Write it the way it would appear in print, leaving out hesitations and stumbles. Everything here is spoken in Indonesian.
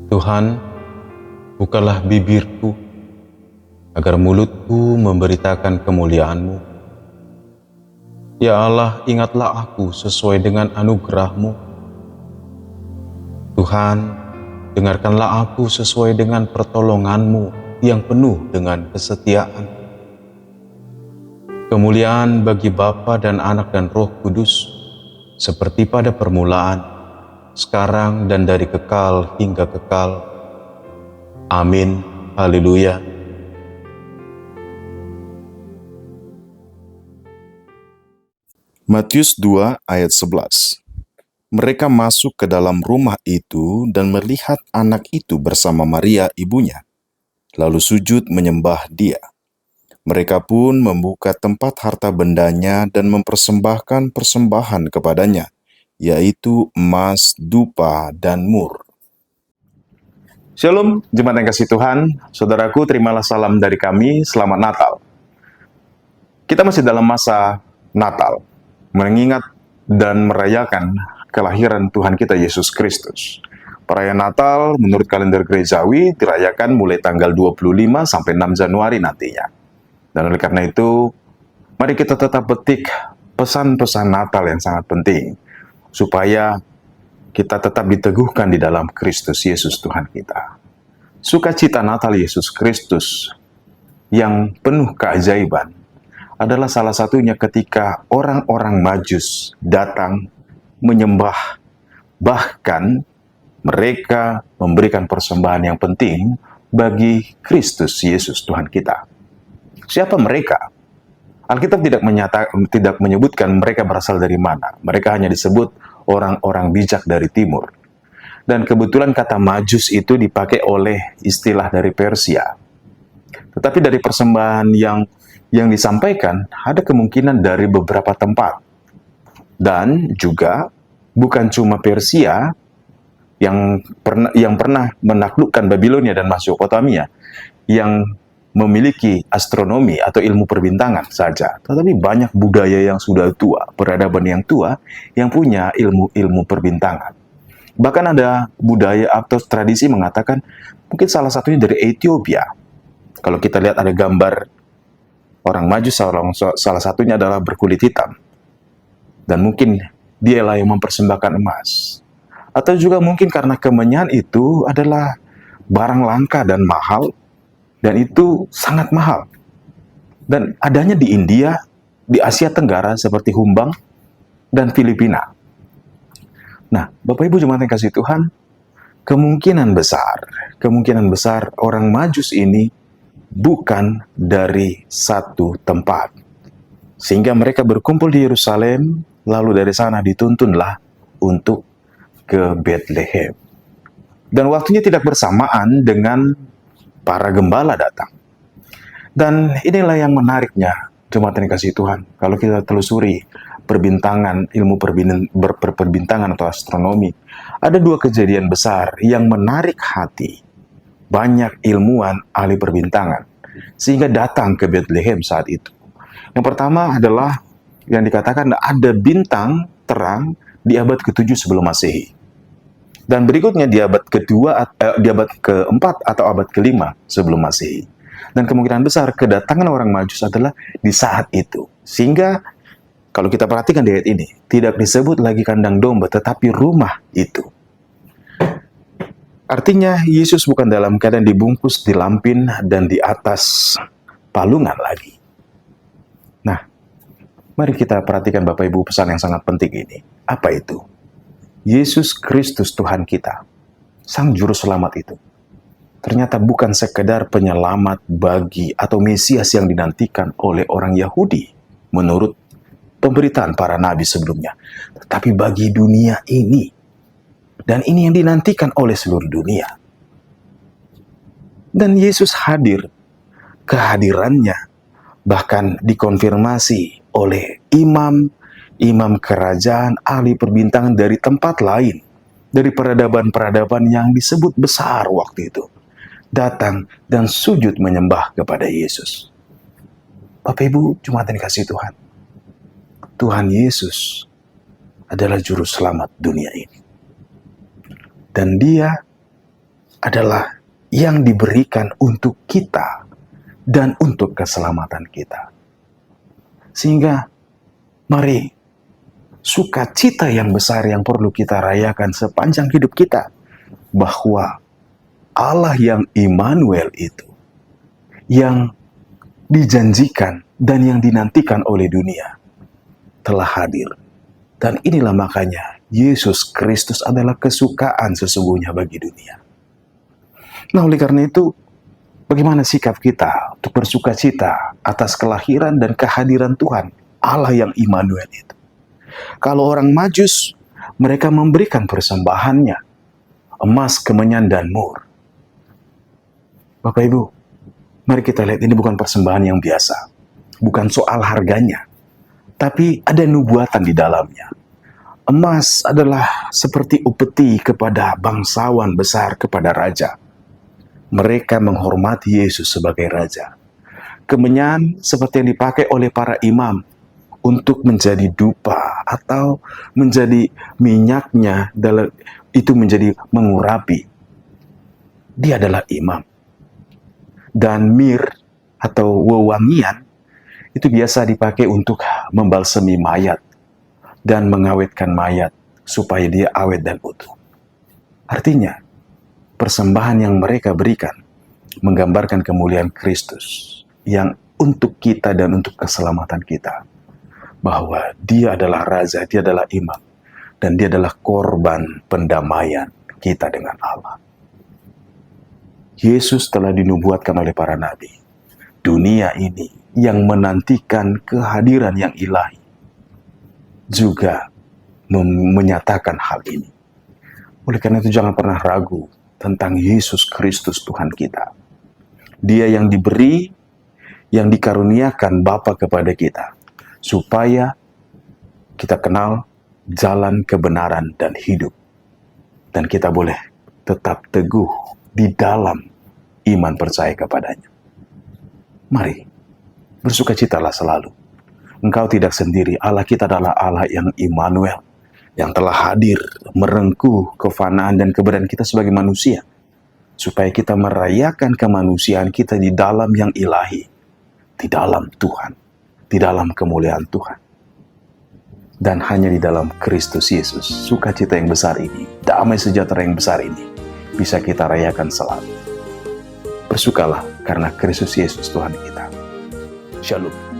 Tuhan, bukalah bibirku, agar mulutku memberitakan kemuliaan-Mu. Ya Allah, ingatlah aku sesuai dengan anugerah-Mu. Tuhan, dengarkanlah aku sesuai dengan pertolongan-Mu yang penuh dengan kesetiaan. Kemuliaan bagi Bapa dan Anak dan Roh Kudus, seperti pada permulaan, sekarang dan dari kekal hingga kekal. Amin. Haleluya. Matius 2 ayat 11. Mereka masuk ke dalam rumah itu dan melihat anak itu bersama Maria ibunya, lalu sujud menyembah dia. Mereka pun membuka tempat harta bendanya dan mempersembahkan persembahan kepadanya, yaitu emas, dupa, dan mur. Shalom, jemaat yang kasih Tuhan. Saudaraku, terimalah salam dari kami. Selamat Natal. Kita masih dalam masa Natal, mengingat dan merayakan kelahiran Tuhan kita Yesus Kristus. Perayaan Natal menurut kalender gerejawi dirayakan mulai tanggal 25 sampai 6 Januari nantinya. Dan oleh karena itu, mari kita tetap petik pesan-pesan Natal yang sangat penting, supaya kita tetap diteguhkan di dalam Kristus Yesus Tuhan kita. Sukacita Natal Yesus Kristus yang penuh keajaiban adalah salah satunya ketika orang-orang Majus datang menyembah, bahkan mereka memberikan persembahan yang penting bagi Kristus Yesus Tuhan kita. Siapa mereka? Alkitab tidak menyebutkan mereka berasal dari mana. Mereka hanya disebut orang-orang bijak dari timur. Dan kebetulan kata Majus itu dipakai oleh istilah dari Persia. Tetapi dari persembahan yang disampaikan, ada kemungkinan dari beberapa tempat. Dan juga bukan cuma Persia yang pernah menaklukkan Babilonia dan Mesopotamia, yang memiliki astronomi atau ilmu perbintangan saja, tetapi banyak budaya yang sudah tua, peradaban yang tua, yang punya ilmu perbintangan. Bahkan ada budaya atau tradisi mengatakan mungkin salah satunya dari Ethiopia. Kalau kita lihat ada gambar orang Majus, salah satunya adalah berkulit hitam, dan mungkin dialah yang mempersembahkan emas. Atau juga mungkin karena kemenyan itu adalah barang langka dan mahal, dan itu sangat mahal. Dan adanya di India, di Asia Tenggara seperti Humbang, dan Filipina. Nah, Bapak Ibu jemaat yang kasih Tuhan, kemungkinan besar orang Majus ini bukan dari satu tempat. Sehingga mereka berkumpul di Yerusalem, lalu dari sana dituntunlah untuk ke Bethlehem. Dan waktunya tidak bersamaan dengan para gembala datang. Dan inilah yang menariknya, jemaat yang kasih Tuhan. Kalau kita telusuri perbintangan, ilmu perbintangan atau astronomi, ada dua kejadian besar yang menarik hati banyak ilmuwan ahli perbintangan, sehingga datang ke Bethlehem saat itu. Yang pertama adalah yang dikatakan ada bintang terang di abad ke-7 sebelum Masehi. Dan berikutnya di abad keempat atau abad kelima sebelum Masehi. Dan kemungkinan besar kedatangan orang Majus adalah di saat itu. Sehingga kalau kita perhatikan di ayat ini, tidak disebut lagi kandang domba, tetapi rumah itu. Artinya Yesus bukan dalam keadaan dibungkus di lampin dan di atas palungan lagi. Nah, mari kita perhatikan Bapak Ibu pesan yang sangat penting ini. Apa itu? Yesus Kristus Tuhan kita, Sang Juru Selamat itu, ternyata bukan sekedar penyelamat bagi atau Mesias yang dinantikan oleh orang Yahudi menurut pemberitaan para nabi sebelumnya, tetapi bagi dunia ini. Dan ini yang dinantikan oleh seluruh dunia. Dan Yesus hadir, kehadirannya bahkan dikonfirmasi oleh imam kerajaan, ahli perbintangan dari tempat lain, dari peradaban-peradaban yang disebut besar waktu itu. datang dan sujud menyembah kepada Yesus. Bapak Ibu, jemaat yang dikasihi Tuhan, Tuhan Yesus adalah juru selamat dunia ini. Dan Dia adalah yang diberikan untuk kita dan untuk keselamatan kita. Sehingga mari sukacita yang besar yang perlu kita rayakan sepanjang hidup kita, bahwa Allah yang Immanuel itu, yang dijanjikan dan yang dinantikan oleh dunia, telah hadir. Dan inilah makanya Yesus Kristus adalah kesukaan sesungguhnya bagi dunia. Nah, oleh karena itu, bagaimana sikap kita untuk bersukacita atas kelahiran dan kehadiran Tuhan, Allah yang Immanuel itu? Kalau orang Majus, mereka memberikan persembahannya, emas, kemenyan, dan mur. Bapak Ibu, mari kita lihat ini bukan persembahan yang biasa. Bukan soal harganya, tapi ada nubuatan di dalamnya. Emas adalah seperti upeti kepada bangsawan besar, kepada raja. Mereka menghormati Yesus sebagai raja. Kemenyan seperti yang dipakai oleh para imam untuk menjadi dupa atau menjadi minyaknya, itu menjadi mengurapi. Dia adalah imam. Dan mir atau wewangian itu biasa dipakai untuk membalsemi mayat dan mengawetkan mayat supaya dia awet dan utuh. Artinya, persembahan yang mereka berikan menggambarkan kemuliaan Kristus yang untuk kita dan untuk keselamatan kita. Bahwa Dia adalah Raja, Dia adalah Imam, dan Dia adalah korban pendamaian kita dengan Allah. Yesus telah dinubuatkan oleh para nabi. Dunia ini yang menantikan kehadiran yang ilahi juga menyatakan hal ini. Oleh karena itu jangan pernah ragu tentang Yesus Kristus Tuhan kita. Dia yang diberi, yang dikaruniakan Bapa kepada kita, supaya kita kenal jalan kebenaran dan hidup. Dan kita boleh tetap teguh di dalam iman percaya kepadanya. Mari, bersukacitalah selalu. Engkau tidak sendiri, Allah kita adalah Allah yang Immanuel, yang telah hadir merengkuh kefanaan dan keberadaan kita sebagai manusia, supaya kita merayakan kemanusiaan kita di dalam yang ilahi, di dalam Tuhan, di dalam kemuliaan Tuhan. Dan hanya di dalam Kristus Yesus, sukacita yang besar ini, damai sejahtera yang besar ini, bisa kita rayakan selalu. Bersukalah karena Kristus Yesus Tuhan kita. Shalom.